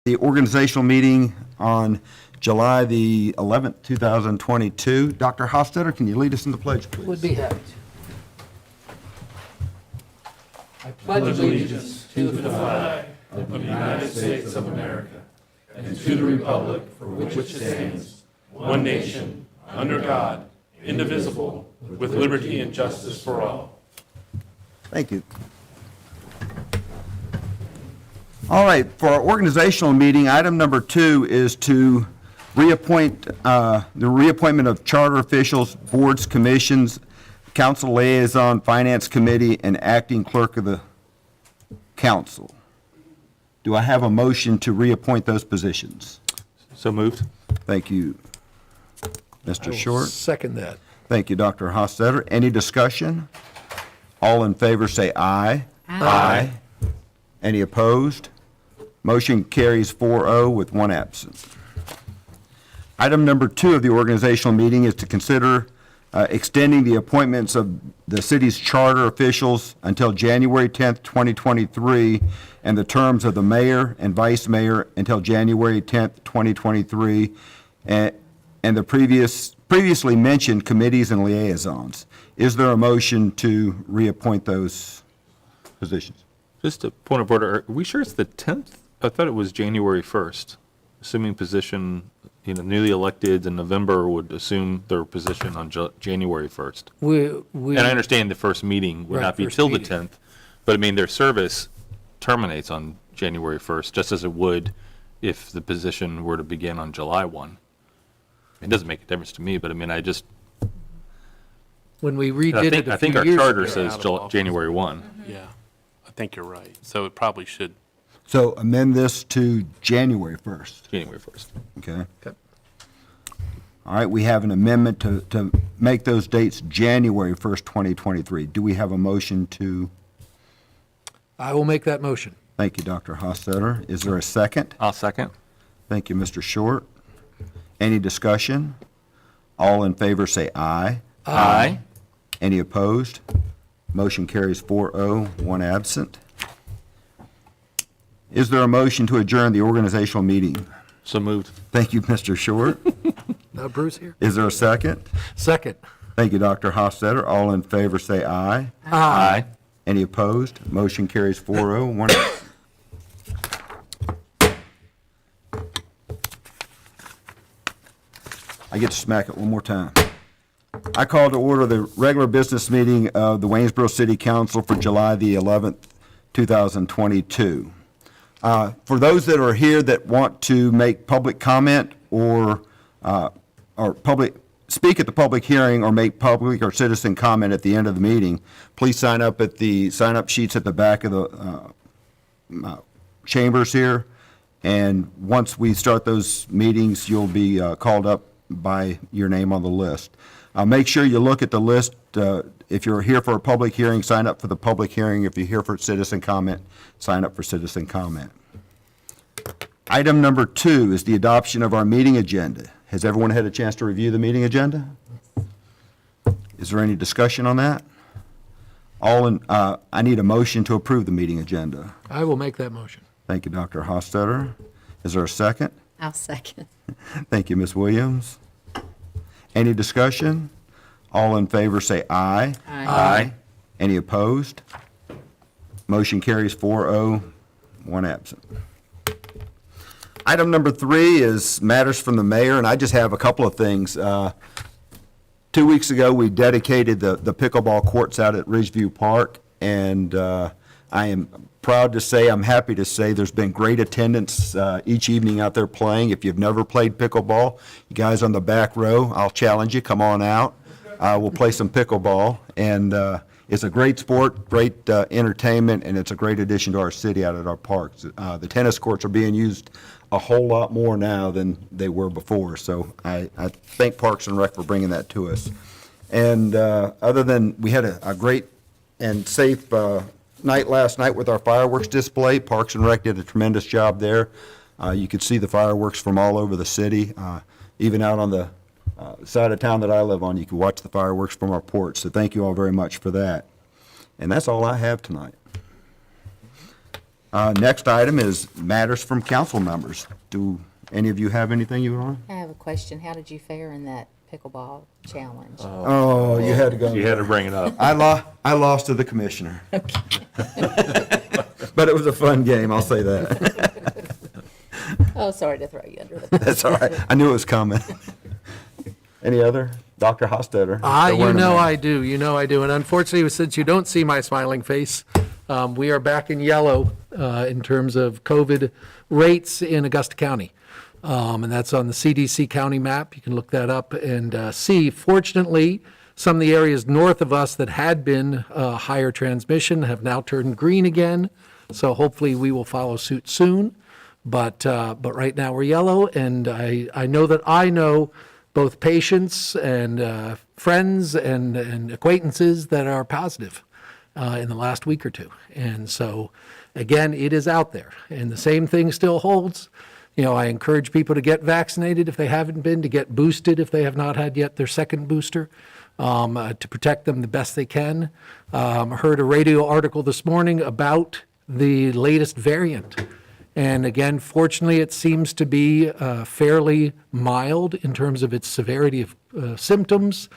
The organizational meeting on July the 11th, 2022. Dr. Hofstetter, can you lead us in the pledge, please? Would be happy to. I pledge allegiance to the flag of the United States of America and to the republic for which it stands, one nation, under God, indivisible, with liberty and justice for all. Thank you. All right, for our organizational meeting, item number 2 is to reappoint, the reappointment of charter officials, boards, commissions, council liaison, finance committee, and acting clerk of the council. Do I have a motion to reappoint those positions? So moved. Thank you, Mr. Short. Second that. Thank you, Dr. Hofstetter. Any discussion? All in favor say aye. Aye. Any opposed? Motion carries 4-0 with one absent. Item number 2 of the organizational meeting is to consider extending the appointments of the city's charter officials until January 10th, 2023, and the terms of the mayor and vice mayor until January 10th, 2023, and the previously mentioned committees and liaisons. Is there a motion to reappoint those positions? Just a point of order, are we sure it's the 10th? I thought it was January 1st, assuming position, newly elected in November would assume their position on January 1st. And I understand the first meeting would not be till the 10th, but I mean, their service terminates on January 1st, just as it would if the position were to begin on July 1. It doesn't make a difference to me, but I mean, When we redid it I a think few our years charter ago. says January 1. Yeah, I think you're right. So it probably should. So amend this to January 1st. January 1st. Okay. Okay. All right, we have an amendment to make those dates January 1st, 2023. Do we have a motion to? I will make that motion. Thank you, Dr. Hofstetter. Is there a second? I'll second. Thank you, Mr. Short. Any discussion? All in favor say aye. Aye. Any opposed? Motion carries 4-0, one absent. Is there a motion to adjourn the organizational meeting? So moved. Thank you, Mr. Short. Now Bruce here? Is there a second? Second. Thank you, Dr. Hofstetter. All in favor say aye. Aye. Any opposed? Motion carries 4-0, one absent. I get to smack it one more time. I call to order the regular business meeting of the Waynesboro City Council for July the 11th, 2022. For those that are here that want to make public comment or speak at the public hearing or make public or citizen comment at the end of the meeting, please sign up at the sign-up sheets at the back of the chambers here. And once we start those meetings, you'll be called up by your name on the list. Make sure you look at the list. If you're here for a public hearing, sign up for the public hearing. If you're here for citizen comment, sign up for citizen comment. Item number 2 is the adoption of our meeting agenda. Has everyone had a chance to review the meeting agenda? Is there any discussion on that? I need a motion to approve the meeting agenda. I will make that motion. Thank you, Dr. Hofstetter. Is there a second? I'll second. Thank you, Ms. Williams. Any discussion? All in favor say aye. Aye. Any opposed? Motion carries 4-0, one absent. Item number 3 is matters from the mayor, and I just have a couple of things. 2 weeks ago, we dedicated the pickleball courts out at Ridgeview Park, and I am proud to say, I'm happy to say, there's been great attendance each evening out there playing. If you've never played pickleball, you guys on the back row, I'll challenge you, come on out. We'll play some pickleball, and it's a great sport, great entertainment, and it's a great addition to our city out at our parks. The tennis courts are being used a whole lot more now than they were before, so I thank Parks and Rec for bringing that to us. And other than, we had a great and safe night last night with our fireworks display. Parks and Rec did a tremendous job there. You could see the fireworks from all over the city, even out on the side of town that I live on. You can watch the fireworks from our porch, so thank you all very much for that. And that's all I have tonight. Next item is matters from council members. Do any of you have anything you want? I have a question. How did you fare in that pickleball challenge? Oh, you had to go. You had to bring it up. I lost to the commissioner. But it was a fun game, I'll say that. Oh, sorry to throw you under the bus. That's all right. I knew it was coming. Any other? Dr. Hostetter? You know I do, and unfortunately, since you don't see my smiling face, we are back in yellow in terms of COVID rates in Augusta County. And that's on the CDC county map. You can look that up and see. Fortunately, some of the areas north of us that had been higher transmission have now turned green again. So hopefully we will follow suit soon. But right now we're yellow, and I know that I know both patients and friends and acquaintances that are positive in the last week or two. And so, again, it is out there. And the same thing still holds. I encourage people to get vaccinated if they haven't been, to get boosted if they have not had yet their second booster, to protect them the best they can. I heard a radio article this morning about the latest variant. And again, fortunately, it seems to be fairly mild in terms of its severity of symptoms,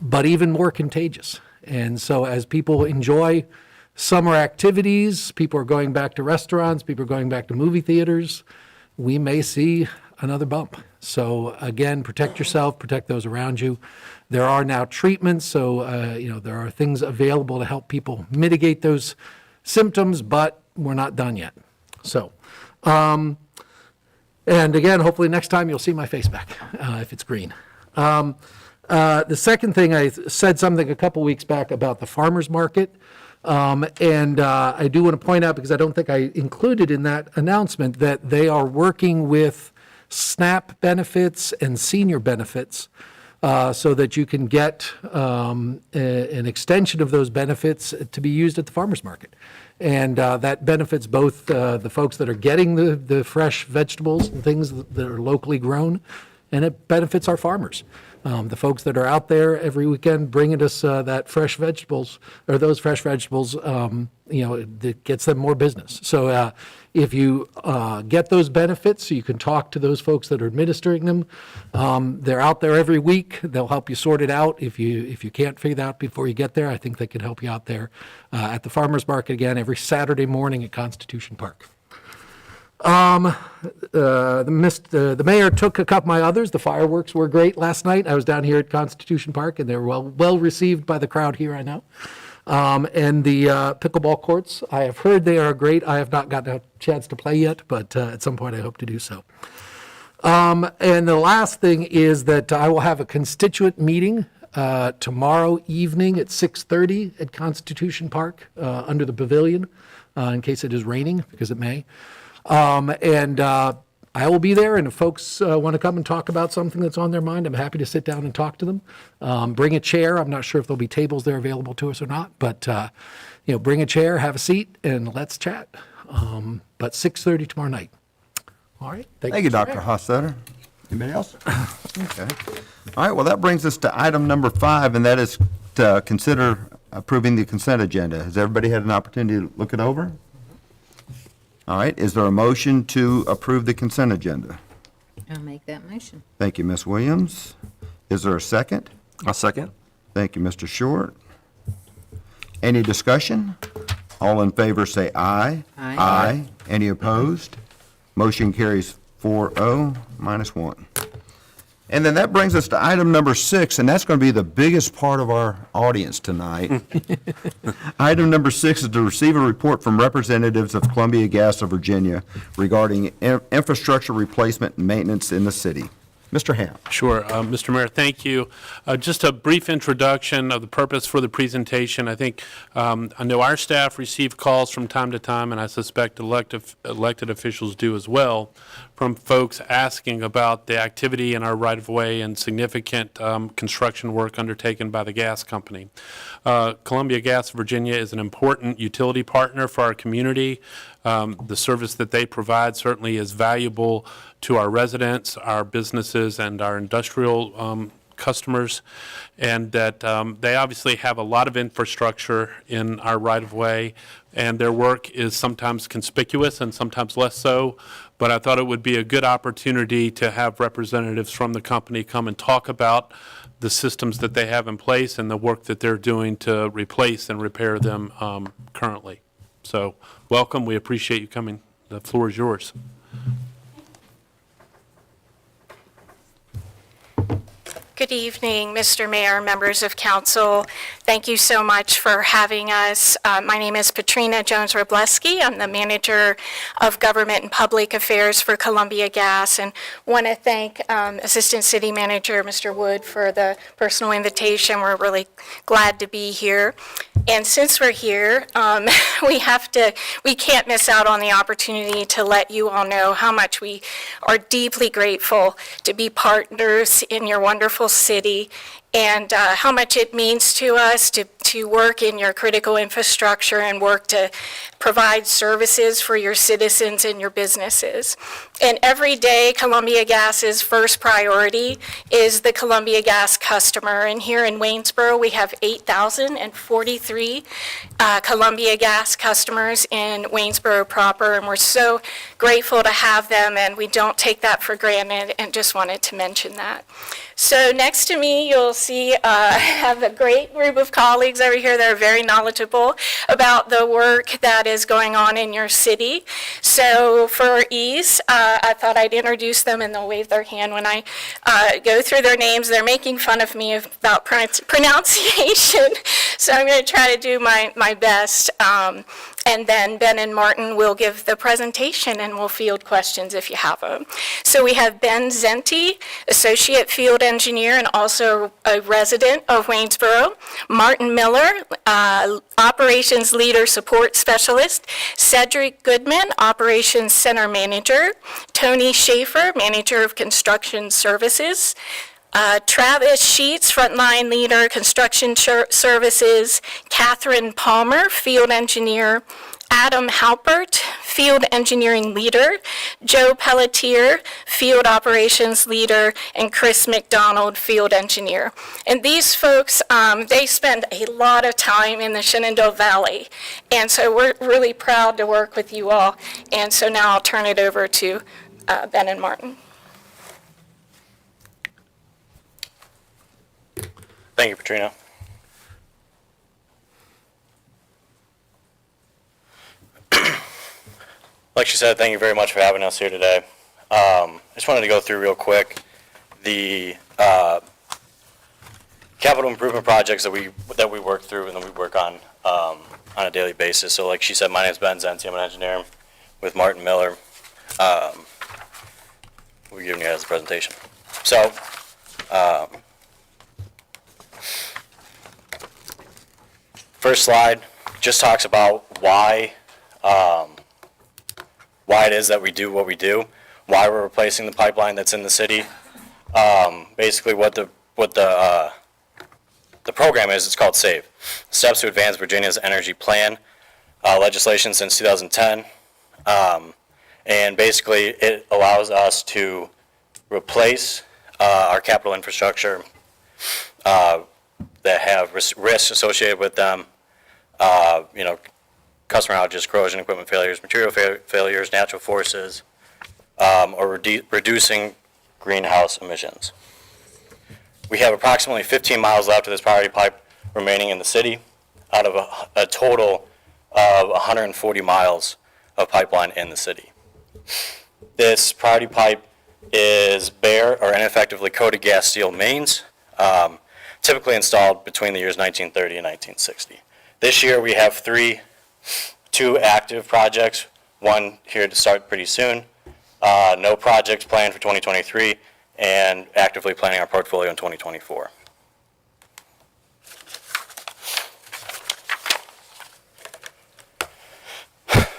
but even more contagious. And so as people enjoy summer activities, people are going back to restaurants, people are going back to movie theaters, we may see another bump. So again, protect yourself, protect those around you. There are now treatments, so there are things available to help people mitigate those symptoms, but we're not done yet. So, and again, hopefully next time you'll see my face back if it's green. The second thing, I said something a couple weeks back about the farmers market. And I do want to point out, because I don't think I included in that announcement, that they are working with SNAP benefits and senior benefits so that you can get an extension of those benefits to be used at the farmers market. And that benefits both the folks that are getting the fresh vegetables and things that are locally grown, and it benefits our farmers. The folks that are out there every weekend bringing us that fresh vegetables, or those fresh vegetables, it gets them more business. So if you get those benefits, you can talk to those folks that are administering them. They're out there every week. They'll help you sort it out. If you can't figure it out before you get there, I think they can help you out there at the farmers market again every Saturday morning at Constitution Park. The mayor took a couple of my others. The fireworks were great last night. I was down here at Constitution Park, and they were well received by the crowd here, I know. And the pickleball courts, I have heard they are great. I have not gotten a chance to play yet, but at some point I hope to do so. And the last thing is that I will have a constituent meeting tomorrow evening at 6:30 at Constitution Park under the pavilion, in case it is raining, because it may. And I will be there, and if folks want to come and talk about something that's on their mind, I'm happy to sit down and talk to them. Bring a chair. I'm not sure if there'll be tables there available to us or not, but bring a chair, have a seat, and let's chat. But 6:30 tomorrow night. All right. Thank you, Dr. Hostetter. Anybody else? Okay. All right, well, that brings us to item number 5, and that is to consider approving the consent agenda. Has everybody had an opportunity to look it over? All right, is there a motion to approve the consent agenda? I'll make that motion. Thank you, Ms. Williams. Is there a second? A second. Thank you, Mr. Short. Any discussion? All in favor say aye. Aye. Aye. Any opposed? Motion carries 4-0 minus 1. And then that brings us to item number 6, and that's going to be the biggest part of our audience tonight. Item number 6 is to receive a report from representatives of Columbia Gas of Virginia regarding infrastructure replacement and maintenance in the city. Mr. Ham. Sure. Mr. Mayor, thank you. Just a brief introduction of the purpose for the presentation. I think I know our staff receive calls from time to time, and I suspect elected officials do as well, from folks asking about the activity in our right-of-way and significant construction work undertaken by the gas company. Columbia Gas of Virginia is an important utility partner for our community. The service that they provide certainly is valuable to our residents, our businesses, and our industrial customers, and that they obviously have a lot of infrastructure in our right-of-way and their work is sometimes conspicuous and sometimes less so. But I thought it would be a good opportunity to have representatives from the company come and talk about the systems that they have in place and the work that they're doing to replace and repair them currently. So welcome. We appreciate you coming. The floor is yours. Good evening, Mr. Mayor, members of council. Thank you so much for having us. My name is Patrina Jones-Robleski. I'm the Manager of Government and Public Affairs for Columbia Gas, and want to thank Assistant City Manager Mr. Wood for the personal invitation. We're really glad to be here. And since we're here, we can't miss out on the opportunity to let you all know how much we are deeply grateful to be partners in your wonderful city, and how much it means to us to work in your critical infrastructure and work to provide services for your citizens and your businesses. And every day, Columbia Gas's first priority is the Columbia Gas customer. And here in Waynesboro, we have 8,043 Columbia Gas customers in Waynesboro proper, and we're so grateful to have them, and we don't take that for granted, and just wanted to mention that. So next to me, you'll see I have a great group of colleagues over here that are very knowledgeable about the work that is going on in your city. So for ease, I thought I'd introduce them, and they'll wave their hand when I go through their names. They're making fun of me about pronunciation, so I'm going to try to do my best. And then Ben and Martin will give the presentation, and we'll field questions if you have them. So we have Ben Zenti, Associate Field Engineer and also a resident of Waynesboro. Martin Miller, Operations Leader Support Specialist. Cedric Goodman, Operations Center Manager. Tony Schaefer, Manager of Construction Services. Travis Sheets, Frontline Leader, Construction Services. Catherine Palmer, Field Engineer. Adam Halpert, Field Engineering Leader. Joe Pelletier, Field Operations Leader. And Chris McDonald, Field Engineer. And these folks, they spend a lot of time in the Shenandoah Valley. And so we're really proud to work with you all. And so now I'll turn it over to Ben and Martin. Thank you, Patrina. Like she said, thank you very much for having us here today. I just wanted to go through real quick the capital improvement projects that we work through and that we work on a daily basis. So like she said, my name is Ben Zenti. I'm an engineer with Martin Miller. We're giving you guys the presentation. So first slide just talks about why it is that we do what we do, why we're replacing the pipeline that's in the city. Basically, what the program is, it's called SAVE, Steps to Advance Virginia's Energy Plan, legislation since 2010, and basically it allows us to replace our capital infrastructure that have risks associated with them. Customer outages, corrosion, equipment failures, material failures, natural forces, or reducing greenhouse emissions. We have approximately 15 miles left of this priority pipe remaining in the city out of a total of 140 miles of pipeline in the city. This priority pipe is bare or ineffectively coated gas steel mains, typically installed between the years 1930 and 1960. This year we have two active projects, one here to start pretty soon, no projects planned for 2023, and actively planning our portfolio in 2024.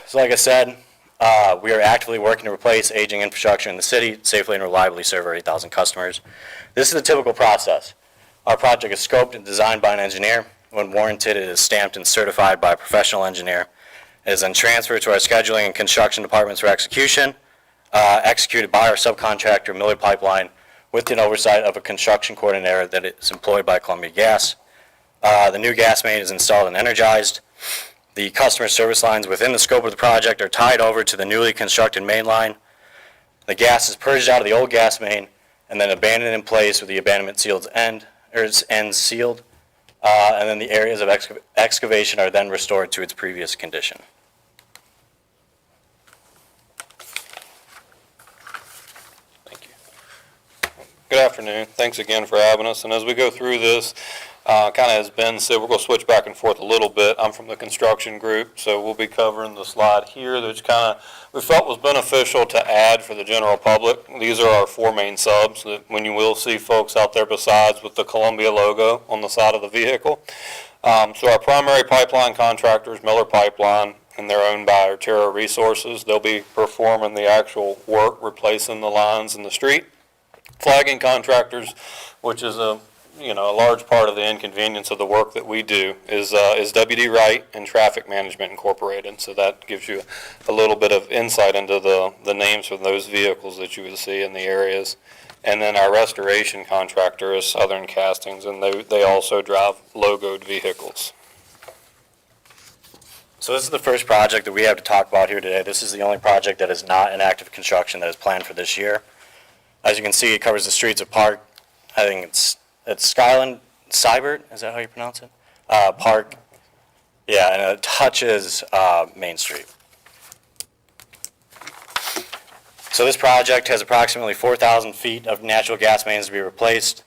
So like I said, we are actively working to replace aging infrastructure in the city, safely and reliably serve our 8,000 customers. This is a typical process. Our project is scoped and designed by an engineer. When warranted, it is stamped and certified by a professional engineer. It is then transferred to our scheduling and construction departments for execution, executed by our subcontractor, Miller Pipeline, with an oversight of a construction coordinator that is employed by Columbia Gas. The new gas main is installed and energized. The customer service lines within the scope of the project are tied over to the newly constructed main line. The gas is purged out of the old gas main and then abandoned in place with the abandonment sealed ends sealed. And then the areas of excavation are then restored to its previous condition. Thank you. Good afternoon. Thanks again for having us. And as we go through this, kind of as Ben said, we're going to switch back and forth a little bit. I'm from the construction group, so we'll be covering the slide here, which kind of we felt was beneficial to add for the general public. These are our 4 main subs that when you will see folks out there besides with the Columbia logo on the side of the vehicle. So our primary pipeline contractor is Miller Pipeline, and they're owned by Artera Resources. They'll be performing the actual work, replacing the lines in the street. Flagging contractors, which is a large part of the inconvenience of the work that we do, is WD Wright and Traffic Management Incorporated. So that gives you a little bit of insight into the names of those vehicles that you would see in the areas. And then our restoration contractor is Southern Castings, and they also drive logoed vehicles. So this is the first project that we have to talk about here today. This is the only project that is not in active construction that is planned for this year. As you can see, it covers the streets of Park. I think it's Skyland, Seibert, is that how you pronounce it? Park, yeah, and it touches Main Street. So this project has approximately 4,000 feet of natural gas mains to be replaced.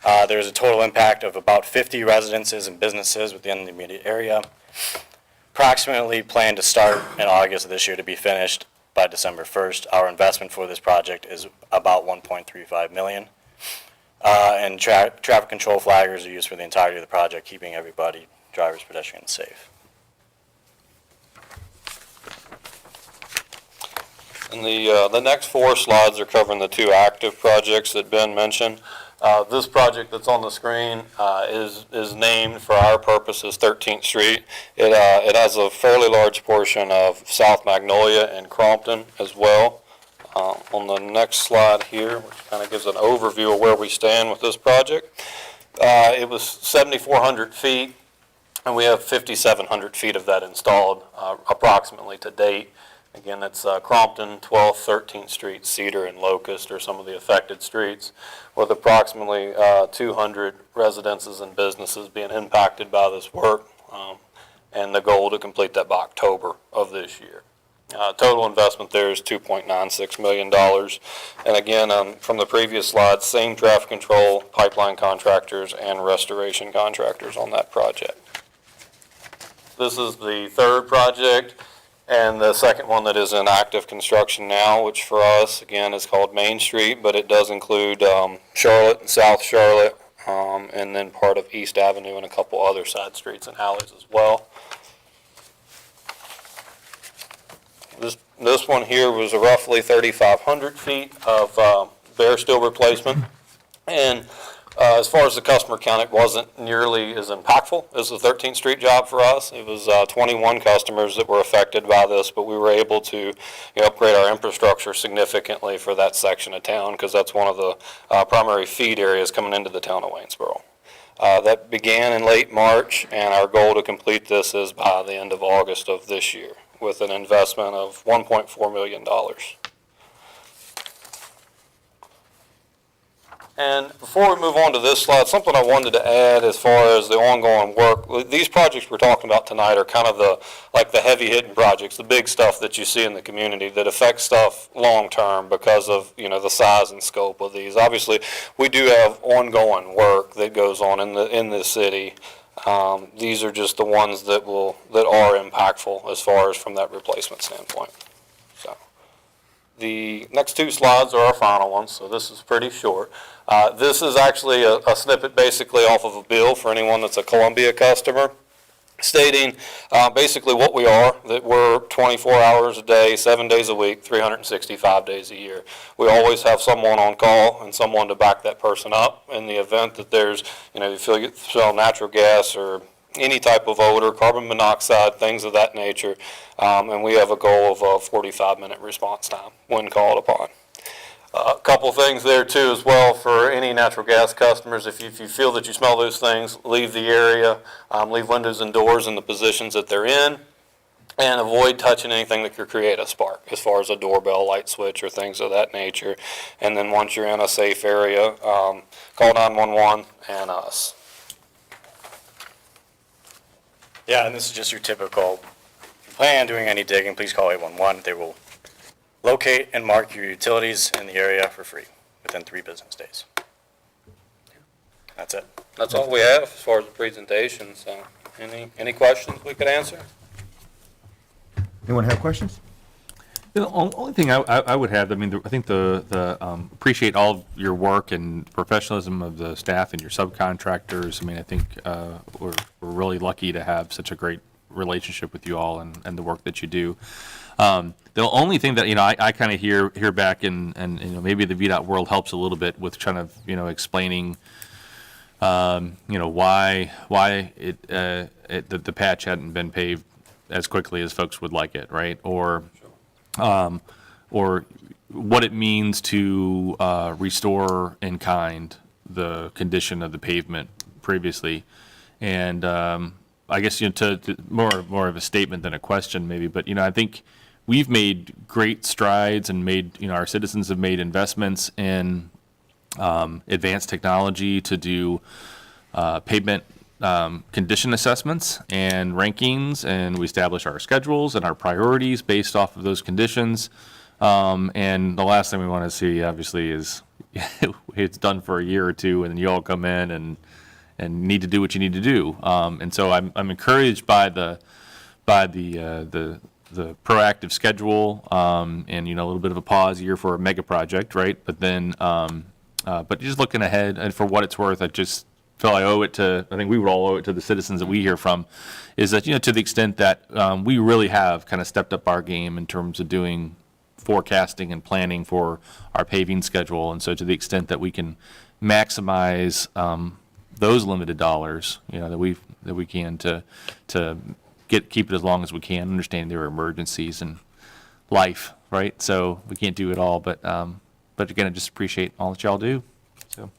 There's a total impact of about 50 residences and businesses within the immediate area. Approximately planned to start in August of this year to be finished by December 1st. Our investment for this project is about $1.35 million. And traffic control flaggers are used for the entirety of the project, keeping everybody, drivers, pedestrians, safe. And the next 4 slides are covering the 2 active projects that Ben mentioned. This project that's on the screen is named for our purposes 13th Street. It has a fairly large portion of South Magnolia and Crompton as well. On the next slide here, which kind of gives an overview of where we stand with this project. It was 7,400 feet, and we have 5,700 feet of that installed approximately to date. Again, it's Crompton, 12th, 13th Street, Cedar, and Locust are some of the affected streets, with approximately 200 residences and businesses being impacted by this work, and the goal to complete that by October of this year. Total investment there is $2.96 million. And again, from the previous slide, same traffic control, pipeline contractors, and restoration contractors on that project. This is the 3rd project, and the second one that is in active construction now, which for us, again, is called Main Street, but it does include Charlotte and South Charlotte, and then part of East Avenue and a couple other side streets and alleys as well. This one here was roughly 3,500 feet of bare steel replacement. And as far as the customer count, it wasn't nearly as impactful as the 13th Street job for us. It was 21 customers that were affected by this, but we were able to upgrade our infrastructure significantly for that section of town, because that's one of the primary feed areas coming into the town of Waynesboro. That began in late March, and our goal to complete this is by the end of August of this year, with an investment of $1.4 million. And before we move on to this slide, something I wanted to add as far as the ongoing work. These projects we're talking about tonight are kind of the heavy hitting projects, the big stuff that you see in the community that affects stuff long term because of the size and scope of these. Obviously, we do have ongoing work that goes on in the city. These are just the ones that are impactful as far as from that replacement standpoint. So the next 2 slides are our final ones, so this is pretty short. This is actually a snippet basically off of a bill for anyone that's a Columbia customer, stating basically what we are, that we're 24 hours a day, 7 days a week, 365 days a year. We always have someone on call and someone to back that person up in the event that there's, if you smell natural gas or any type of odor, carbon monoxide, things of that nature, and we have a goal of a 45-minute response time when called upon. A couple things there too as well for any natural gas customers. If you feel that you smell those things, leave the area, leave windows and doors in the positions that they're in, and avoid touching anything that could create a spark, as far as a doorbell, light switch, or things of that nature. And then once you're in a safe area, call 911 and us. Yeah, and this is just your typical, if you plan on doing any digging, please call 811. They will locate and mark your utilities in the area for free within 3 business days. That's it. That's all we have as far as the presentation. So any questions we could answer? Anyone have questions? The only thing I would have, I mean, I think appreciate all of your work and professionalism of the staff and your subcontractors. I mean, I think we're really lucky to have such a great relationship with you all and the work that you do. The only thing that, I kind of hear back and maybe the VDOT world helps a little bit with trying to, explaining, why the patch hadn't been paved as quickly as folks would like it, right? Or what it means to restore in kind the condition of the pavement previously. And I guess, to more of a statement than a question maybe, but, I think we've made great strides and our citizens have made investments in advanced technology to do pavement condition assessments and rankings, and we establish our schedules and our priorities based off of those conditions. And the last thing we want to see, obviously, is it's done for a year or two, and then you all come in and need to do what you need to do. And so I'm encouraged by the proactive schedule, and a little bit of a pause year for a mega project, right? But then, but just looking ahead, and for what it's worth, I just feel I think we would all owe it to the citizens that we hear from, is that, to the extent that we really have kind of stepped up our game in terms of doing forecasting and planning for our paving schedule. And so to the extent that we can maximize those limited dollars, that we can to keep it as long as we can, understanding there are emergencies and life, right? So we can't do it all, but again, I just appreciate all that y'all do. So.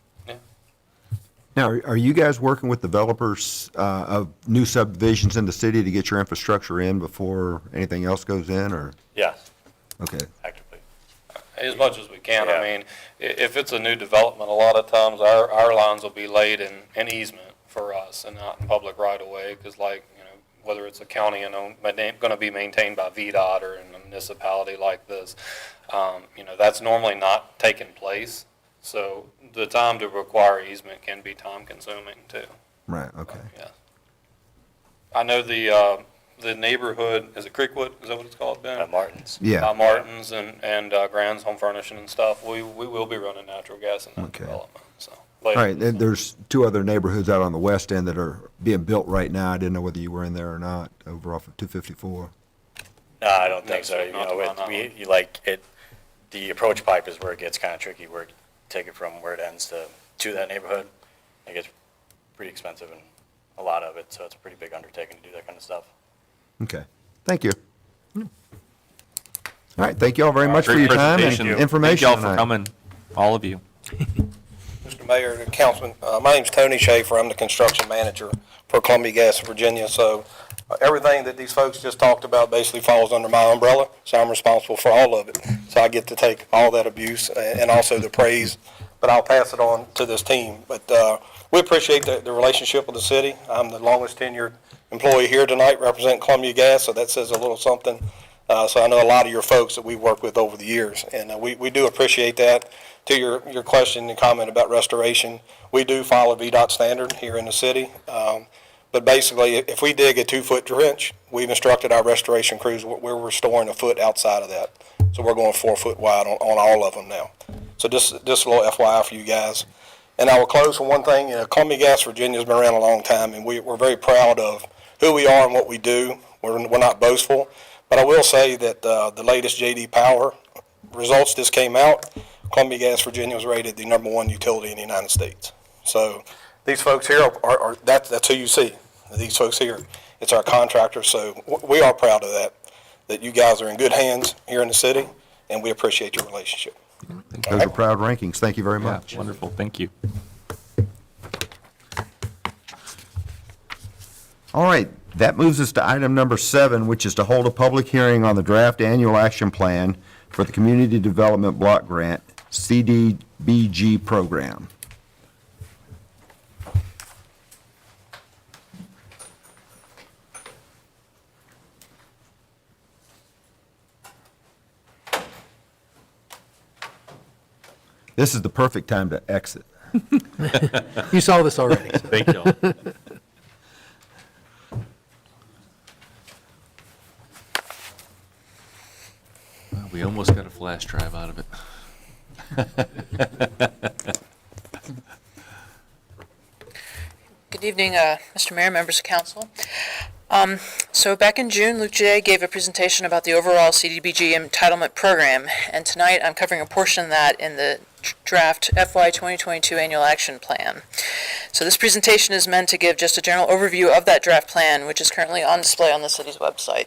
Now, are you guys working with developers of new subdivisions in the city to get your infrastructure in before anything else goes in, or? Yes, Okay. actively. As much as we can. Yeah. I mean, if it's a new development, a lot of times our lines will be laid in easement for us and not in public right of way, because whether it's a county going to be maintained by VDOT or in a municipality like this, that's normally not taking place. So the time to require easement can be time consuming too. Right, okay. Yeah. I know the neighborhood, is it Creekwood? Is that what it's called, Ben? Martins. Yeah. Martins and Grand's Home Furnishing and stuff. We will be running natural gas in that Okay. development. So All later. right, and there's 2 other neighborhoods out on the west end that are being built right now. I didn't know whether you were in there or not, over off of 254. No, I don't think No, so. sir, not to my knowledge. The approach pipe is where it gets kind of tricky, where you take it from where it ends to that neighborhood. It gets pretty expensive and a lot of it, so it's a pretty big undertaking to do that kind of stuff. Okay, thank you. All right, thank you all very much for your Great time and presentation. information Thank y'all for tonight. coming, all of you. Mr. Mayor and Councilman, my name's Tony Schaefer. I'm the construction manager for Columbia Gas of Virginia. So everything that these folks just talked about basically falls under my umbrella, so I'm responsible for all of it. So I get to take all that abuse and also the praise, but I'll pass it on to this team. But we appreciate the relationship with the city. I'm the longest tenured employee here tonight representing Columbia Gas, so that says a little something. So I know a lot of your folks that we've worked with over the years, and we do appreciate that. To your question and comment about restoration, we do follow VDOT standard here in the city. But basically, if we dig a 2-foot trench, we've instructed our restoration crews, we're restoring a foot outside of that. So we're going 4 foot wide on all of them now. So just a little FYI for you guys. And I will close with one thing. Columbia Gas Virginia has been around a long time, and we're very proud of who we are and what we do. We're not boastful. But I will say that the latest J.D. Power results just came out. Columbia Gas Virginia was rated the #1 utility in the United States. So these folks here that's who you see. These folks here, it's our contractors. So we are proud of that you guys are in good hands here in the city, and we appreciate your relationship. Thank Those are proud rankings. Thank you very Yeah, much. wonderful, thank you. All right, that moves us to item number 7, which is to hold a public hearing on the draft annual action plan for the Community Development Block Grant, CDBG program. This is the perfect time to exit. You saw this already. Thank you. We almost got a flash drive out of it. Good evening, Mr. Mayor, members of council. So back in June, Luke J. gave a presentation about the overall CDBG entitlement program, and tonight I'm covering a portion of that in the draft FY 2022 Annual Action Plan. So this presentation is meant to give just a general overview of that draft plan, which is currently on display on the city's website.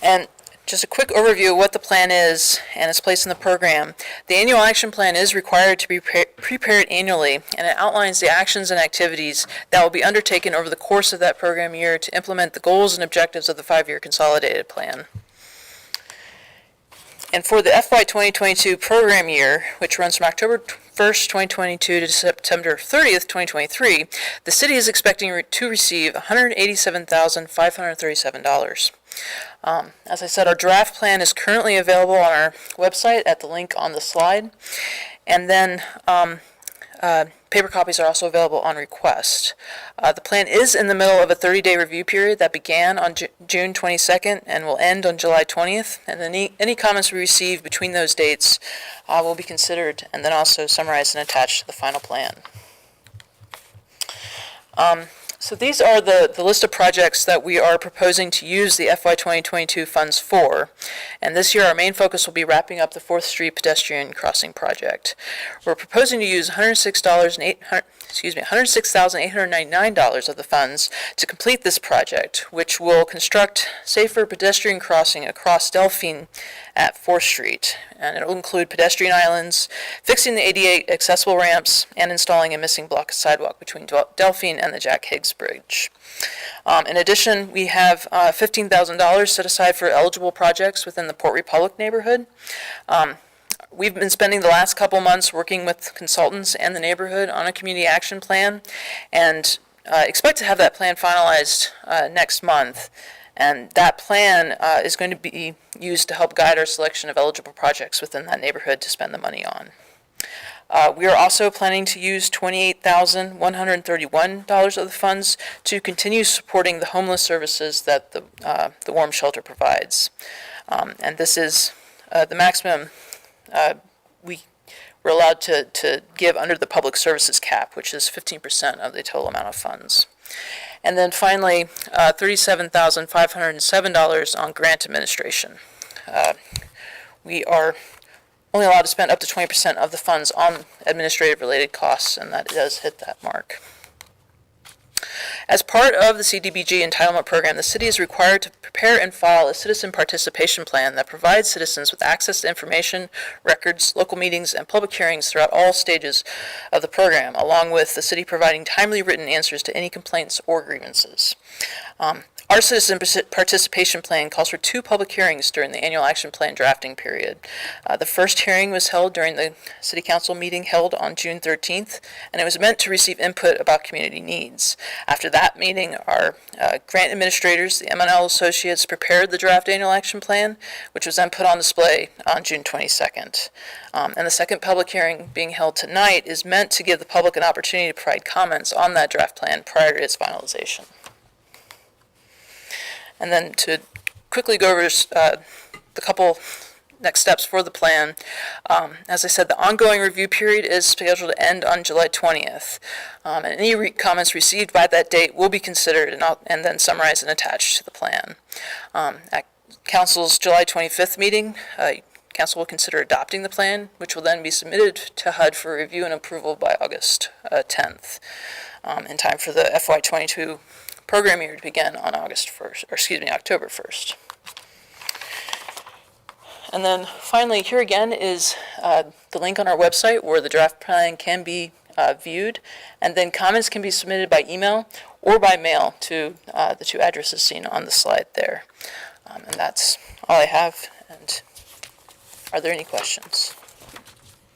And just a quick overview of what the plan is and its place in the program. The annual action plan is required to be prepared annually, and it outlines the actions and activities that will be undertaken over the course of that program year to implement the goals and objectives of the 5-year consolidated plan. And for the FY 2022 program year, which runs from October 1st, 2022 to September 30th, 2023, the city is expecting to receive $187,537. As I said, our draft plan is currently available on our website at the link on the slide. And then paper copies are also available on request. The plan is in the middle of a 30-day review period that began on June 22nd and will end on July 20th. And then any comments we receive between those dates will be considered and then also summarized and attached to the final plan. So these are the list of projects that we are proposing to use the FY 2022 funds for. And this year our main focus will be wrapping up the 4th Street pedestrian crossing project. We're proposing to use $106,899 of the funds to complete this project, which will construct safer pedestrian crossing across Delphine at 4th Street. And it will include pedestrian islands, fixing the ADA accessible ramps, and installing a missing block of sidewalk between Delphine and the Jack Higgs Bridge. In addition, we have $15,000 set aside for eligible projects within the Port Republic neighborhood. We've been spending the last couple months working with consultants and the neighborhood on a community action plan, and expect to have that plan finalized next month. And that plan is going to be used to help guide our selection of eligible projects within that neighborhood to spend the money on. We are also planning to use $28,131 of the funds to continue supporting the homeless services that the warm shelter provides. And this is the maximum we're allowed to give under the public services cap, which is 15% of the total amount of funds. And then finally, $37,507 on grant administration. We are only allowed to spend up to 20% of the funds on administrative-related costs, and that does hit that mark. As part of the CDBG entitlement program, the city is required to prepare and file a citizen participation plan that provides citizens with access to information, records, local meetings, and public hearings throughout all stages of the program, along with the city providing timely written answers to any complaints or grievances. Our citizen participation plan calls for 2 public hearings during the annual action plan drafting period. The first hearing was held during the city council meeting held on June 13th, and it was meant to receive input about community needs. After that meeting, our grant administrators, the M&L associates, prepared the draft annual action plan, which was then put on display on June 22nd. And the second public hearing being held tonight is meant to give the public an opportunity to provide comments on that draft plan prior to its finalization. And then to quickly go over the couple next steps for the plan. As I said, the ongoing review period is scheduled to end on July 20th. And any comments received by that date will be considered and then summarized and attached to the plan. At Council's July 25th meeting, Council will consider adopting the plan, which will then be submitted to HUD for review and approval by August 10th, in time for the FY 22 program year to begin on October 1st. And then finally, here again is the link on our website where the draft plan can be viewed. And then comments can be submitted by email or by mail to the two addresses seen on the slide there. And that's all I have. And are there any questions?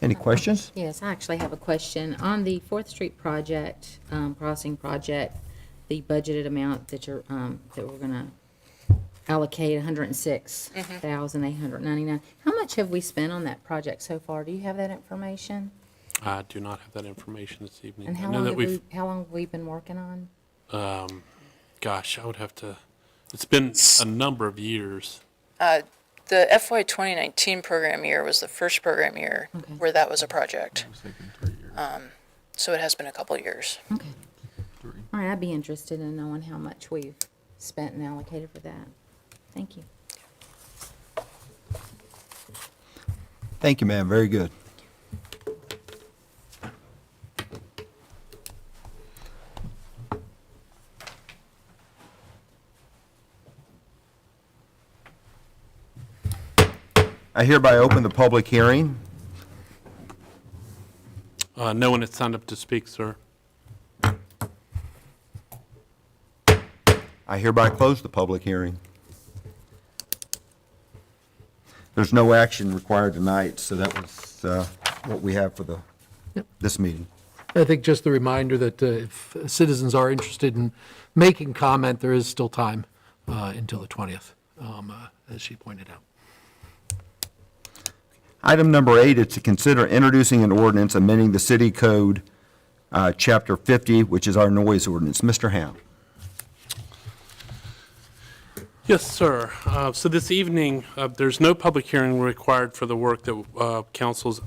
Any questions? Yes, I actually have a question. On the Fourth Street project, crossing project, the budgeted amount that you're, that we're gonna allocate, $106,899. How much have we spent on that project so far? Do you have that information? I do not have that information this evening. And I how know long that have how long have we been working on? Gosh, I would have to, it's been a number of years. The FY 2019 program year was the first program year Okay. where that was a project. So it has been a couple of years. Okay. All right, I'd be interested in knowing how much we've spent and allocated for that. Thank you. Thank you, ma'am. Very good. I hereby open the public hearing. No one has signed up to speak, sir. I hereby close the public hearing. There's no action required tonight, so that was what we have for this meeting. I think just the reminder that if citizens are interested in making comment, there is still time until the 20th, as she pointed out. Item number 8 is to consider introducing an ordinance amending the city code, chapter 50, which is our noise ordinance. Mr. Ham. Yes, sir. So this evening, there's no public hearing required for the work that council's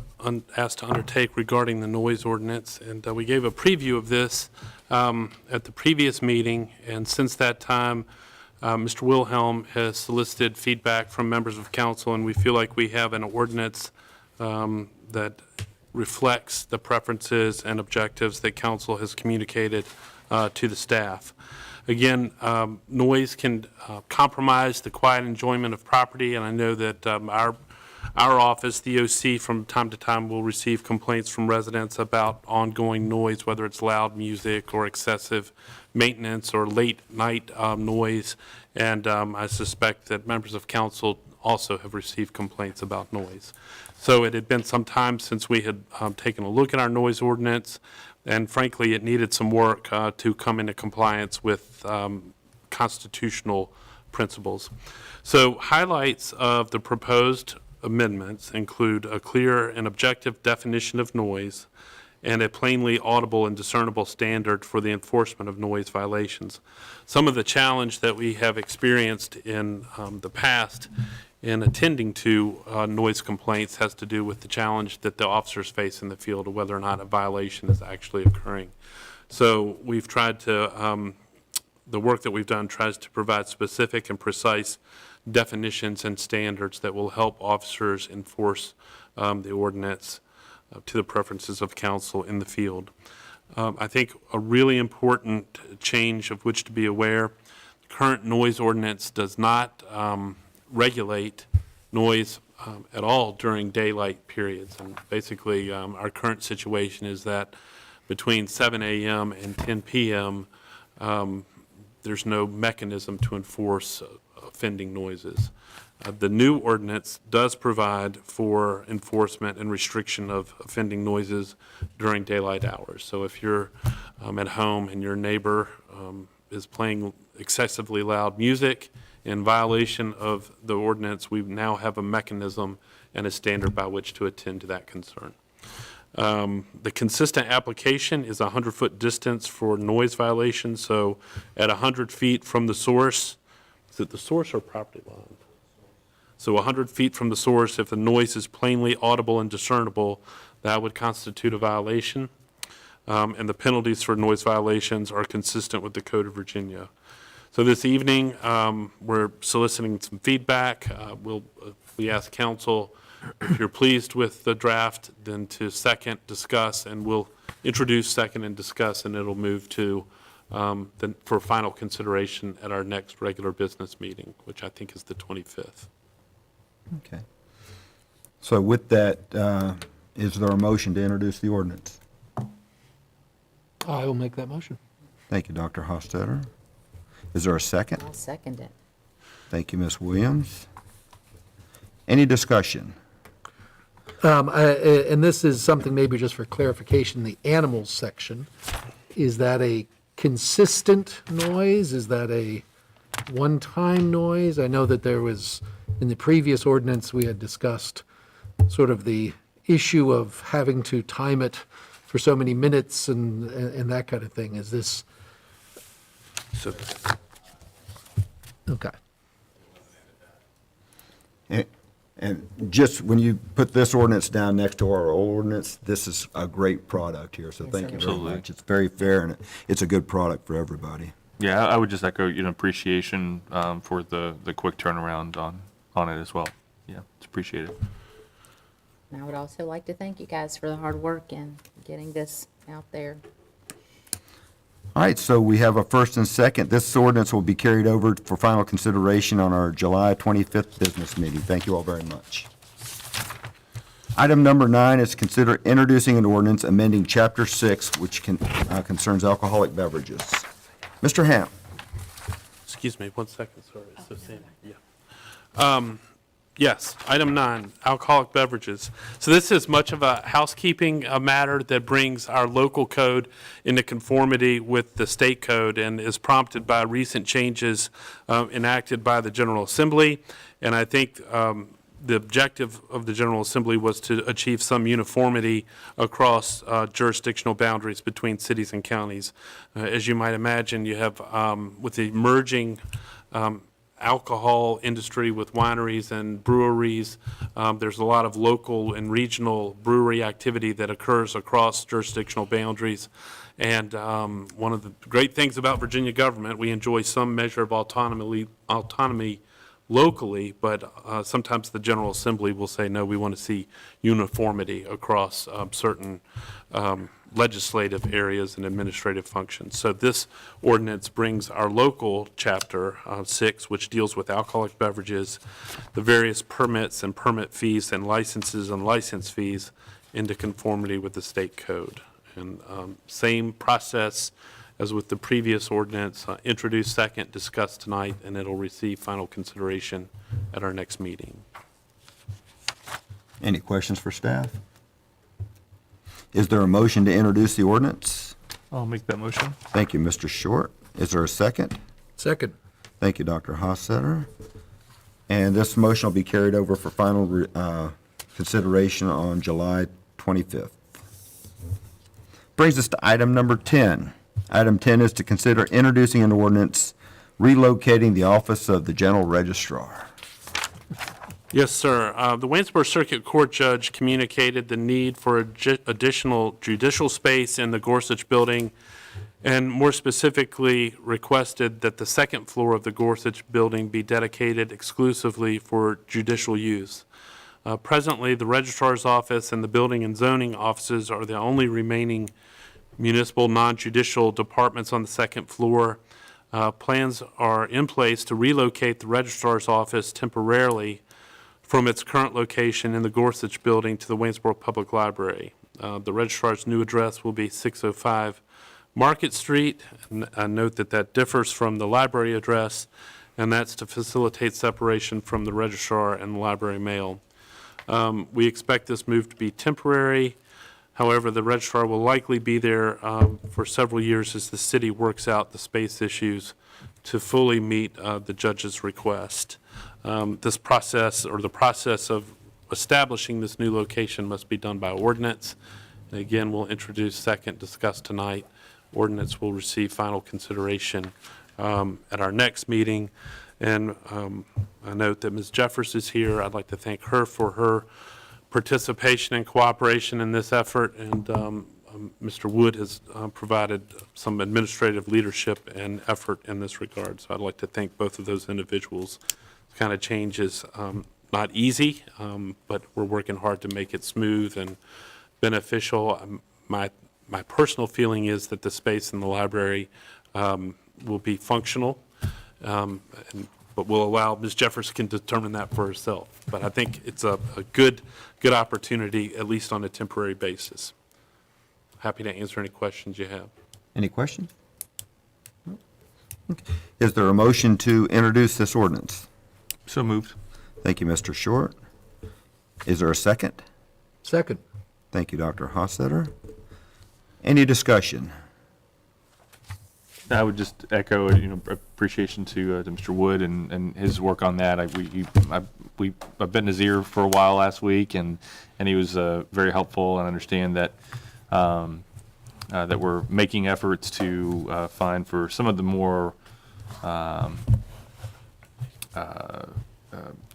asked to undertake regarding the noise ordinance. And we gave a preview of this at the previous meeting. And since that time, Mr. Wilhelm has solicited feedback from members of council, and we feel like we have an ordinance that reflects the preferences and objectives that council has communicated to the staff. Again, noise can compromise the quiet enjoyment of property, and I know that our office, the OC, from time to time will receive complaints from residents about ongoing noise, whether it's loud music or excessive maintenance or late night noise, and I suspect that members of council also have received complaints about noise. So it had been some time since we had taken a look at our noise ordinance, and frankly, it needed some work to come into compliance with constitutional principles. So highlights of the proposed amendments include a clear and objective definition of noise and a plainly audible and discernible standard for the enforcement of noise violations. Some of the challenge that we have experienced in the past in attending to noise complaints has to do with the challenge that the officers face in the field of whether or not a violation is actually occurring. So we've tried to, the work that we've done tries to provide specific and precise definitions and standards that will help officers enforce the ordinance to the preferences of council in the field. I think a really important change of which to be aware, the current noise ordinance does not regulate noise at all during daylight periods. And basically, our current situation is that between 7 a.m. and 10 p.m., there's no mechanism to enforce offending noises. The new ordinance does provide for enforcement and restriction of offending noises during daylight hours. So if you're at home and your neighbor is playing excessively loud music in violation of the ordinance, we now have a mechanism and a standard by which to attend to that concern. The consistent application is a 100-foot distance for noise violations. So at 100 feet from the source, is it the source or property line? So 100 feet from the source, if the noise is plainly audible and discernible, that would constitute a violation. And the penalties for noise violations are consistent with the Code of Virginia. So this evening, we're soliciting some feedback. We ask council, if you're pleased with the draft, then to second, discuss, and we'll introduce, second, and discuss, and it'll move to for final consideration at our next regular business meeting, which I think is the 25th. Okay. So with that, is there a motion to introduce the ordinance? I will make that motion. Thank you, Dr. Hofstadter. Is there a second? I'll second it. Thank you, Ms. Williams. Any discussion? And this is something maybe just for clarification, the animals section, is that a consistent noise? Is that a one-time noise? I know that there was, in the previous ordinance, we had discussed sort of the issue of having to time it for so many minutes and that kind of thing. Is this, So okay. And just when you put this ordinance down next to our ordinance, this is a great product here, so thank you very Absolutely. much. It's very fair, and it's a good product for everybody. Yeah, I would just echo, appreciation for the quick turnaround on it as well. Yeah, it's appreciated. And I would also like to thank you guys for the hard work in getting this out there. All right, so we have a first and second. This ordinance will be carried over for final consideration on our July 25th business meeting. Thank you all very much. Item number 9 is consider introducing an ordinance amending Chapter 6, which concerns alcoholic beverages. Mr. Hamp. excuse me, 1 second, sorry. It's the same, yeah. Yes, item 9, alcoholic beverages. So this is much of a housekeeping matter that brings our local code into conformity with the state code and is prompted by recent changes enacted by the General Assembly. And I think the objective of the General Assembly was to achieve some uniformity across jurisdictional boundaries between cities and counties. As you might imagine, you have, with the merging alcohol industry with wineries and breweries. There's a lot of local and regional brewery activity that occurs across jurisdictional boundaries. And one of the great things about Virginia government, we enjoy some measure of autonomy locally, but sometimes the General Assembly will say, no, we want to see uniformity across certain legislative areas and administrative functions. So this ordinance brings our local chapter 6, which deals with alcoholic beverages, the various permits and permit fees and licenses and license fees into conformity with the state code. And same process as with the previous ordinance, introduced second, discussed tonight, and it'll receive final consideration at our next meeting. Any questions for staff? Is there a motion to introduce the ordinance? I'll make that motion. Thank you, Mr. Short. Is there a second? Second. Thank you, Dr. Hofstadter. And this motion will be carried over for final consideration on July 25th. Brings us to item number 10. Item 10 is to consider introducing an ordinance relocating the office of the General Registrar. Yes, sir. The Waynesboro Circuit Court judge communicated the need for additional judicial space in the Gorsuch building, and more specifically requested that the second floor of the Gorsuch building be dedicated exclusively for judicial use. Presently, the registrar's office and the building and zoning offices are the only remaining municipal non-judicial departments on the second floor. Plans are in place to relocate the registrar's office temporarily from its current location in the Gorsuch building to the Waynesboro Public Library. The registrar's new address will be 605 Market Street. Note that that differs from the library address, and that's to facilitate separation from the registrar and the library mail. We expect this move to be temporary. However, the registrar will likely be there for several years as the city works out the space issues to fully meet the judge's request. This process, or the process of establishing this new location, must be done by ordinance. And again, we'll introduce second, discuss tonight. Ordinance will receive final consideration at our next meeting. And I note that Ms. Jeffers is here. I'd like to thank her for her participation and cooperation in this effort. And Mr. Wood has provided some administrative leadership and effort in this regard. So I'd like to thank both of those individuals. This kind of change is not easy, but we're working hard to make it smooth and beneficial. My personal feeling is that the space in the library will be functional and but we'll allow Ms. Jeffers can determine that for herself. But I think it's a good opportunity, at least on a temporary basis. Happy to answer any questions you have. Any questions? Is there a motion to introduce this ordinance? So moved. Thank you, Mr. Short. Is there a second? Second. Thank you, Dr. Hossetter. Any discussion? I would just echo, appreciation to Mr. Wood and his work on that. I've been in his ear for a while last week, and he was very helpful, and understand that that we're making efforts to find for some of the more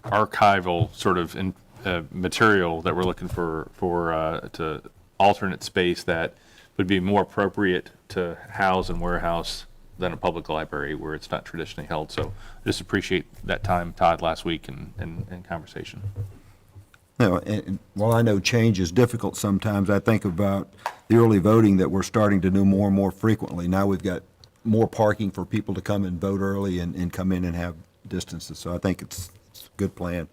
archival sort of material that we're looking for to alternate space that would be more appropriate to house and warehouse than a public library where it's not traditionally held. So just appreciate that time, Todd, last week and conversation. No, and while I know change is difficult sometimes, I think about the early voting that we're starting to do more and more frequently. Now we've got more parking for people to come and vote early and come in and have distances. So I think it's a good plan.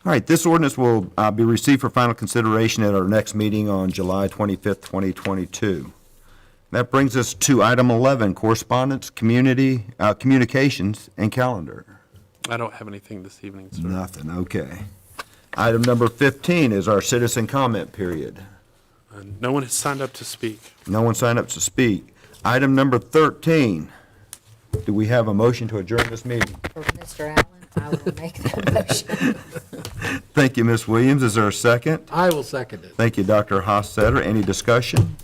All right, this ordinance will be received for final consideration at our next meeting on July 25th, 2022. That brings us to item 11, correspondence, communications, and calendar. I don't have anything this evening, sir. Nothing, okay. Item number 15 is our citizen comment period. No one has signed up to speak. No one signed up to speak. Item number 13, do we have a motion to adjourn this meeting? For Mr. Allen, I will make that motion. Thank you, Ms. Williams. Is there a second? I will second it. Thank you, Dr. Hossetter. Any discussion?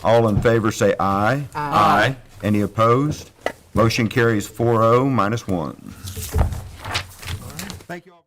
All in favor say aye. Aye. Any opposed? Motion carries 4-0 -1. Thank you all.